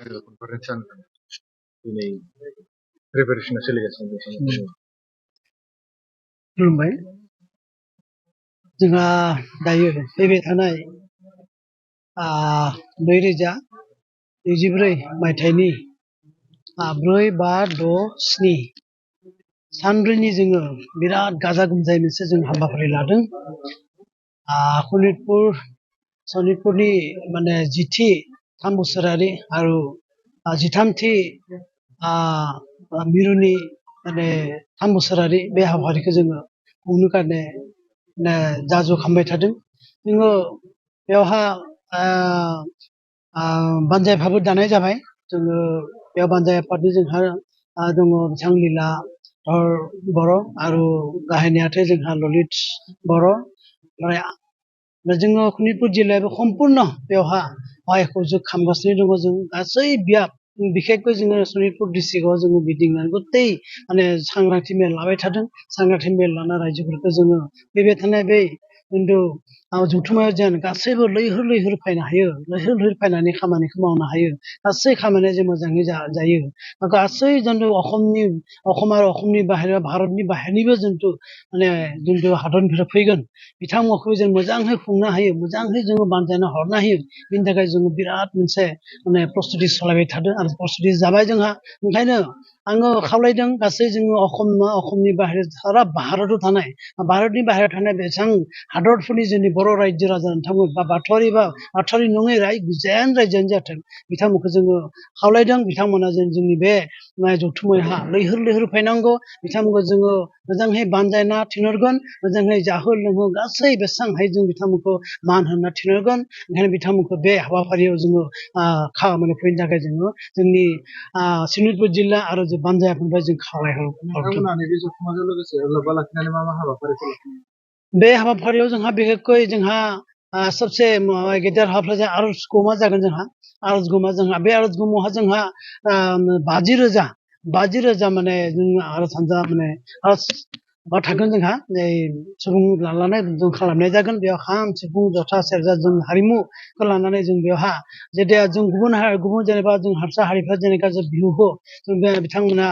Conference दिनै प्रिपेरेसना सोलिगासिनो दं। खुलुमबाय। जोंहा दायो फैबाय थानाय 2024 मायथाइनि 4, 5, 6, 7 सानब्रैनि जोङो बिराद गाजा गोमजायै मोनसे जों हाबाफारि लादों। सनितपुरनि माने 10थि 3 बोसोरारि आरो 13थि मिरुनि माने 3 बोसोरारि बे हाबाफारिखौ जोङो खुंनो खारने जाजु खालामबाय थादों। जोङो बेवहा बानजाय आफादबो दानाय जाबाय। जोङो बेयाव बानजाय आफादनि जोंहा दङ बिथां लीला बर' आरो गाहाय नेहाथारि जोंहा ललित बर'। ओमफ्राय जोङो शनितपुर जिल्लायाबो सम्पुर्ण बेवहा सहायखौ जों खालामगासिनो दङ। जों गासै बियाब बिखेखকৈ जोङो शनितपुर डिस्ट्रिक्टआव जोङो गिदिंनानै गथै माने सांग्रांथि मेल लाबाय थादों। सांग्रांथि मेल लाना रायजोफोरखौ जोङो फैबाय थानाय बे खिन्थु जथुम्मायाव जेन गासैबो लैहोर लैहोर फैनो हायो, लैहोर लैहोर फैनानै खामानिखौ मावनो हायो। गासै खामानिया जों मोजाङै जायो। गासै जोंथ' अखम आरो अखमनि बाहेरा भारतनि बाहेरनिबो जोंथ' माने जोंथ' हादरनिफ्राय फैगोन बिथांमोनखौ जों मोजाङै खुंनो हायो, मोजाङै जोङो बानजायना हरनो हायो। बिनि थाखाय जोङो बिराद मोनसे माने प्रस्तुति सालायबाय थादों आरो प्रस्तुति जाबाय जोंहा। ओंखायनो आङो खावलायदों गासै जोङो अखमनि बाहेर सारा भारताव थानाय, भारतनि बाहेरायाव थानाय बेसेबां हादरफोरनि जोंनि बर' रायजो राजा नोंथांमोन बा बाथौआरि नङै जेन रायजोआनो जाथों बिथांमोनखौ जोङो खावलायदों। बिथांमोना जोंनि बे जथुम्मायावहा लैहोर लैहोर फैनांगौ। बिथांमोनखौ जोङो मोजाङै बानजायना थिनहरगोन, मोजाङै जाहो लोंहो गासै बेसेबां हायो जों बिथांमोनखौ मान होना थिनहरगोन। ओंखायनो बिथांमोनखौ बे हाबाफारियाव जोङो खामानि फैनो थाखाय जोङो जोंनि शनितपुर जिल्ला आरो बानजाय आफादनिफ्राय जों खावलायहरदों। बे हाबाफारियाव जोंहा बिखेखকৈ जोंहा सबसे गेदेर हाबाफारि आरज गमा जागोन। जोंहा आरज गमा बे आरज गमावहा जोंहा 50,000 माने जों आरज हानजा माने आरज थागोन। जोंहा सुबुं लानानै जों खालामनाय जागोन। बेयाव खाम सिफुं जथा सेरजा जों हारिमुखौ लानानै जों बेवहा जेथिया जों गुबुन जेनेबा जों हारसा हारिफ्रा जेनेबा जों बिहुखौ जों बिथांमोना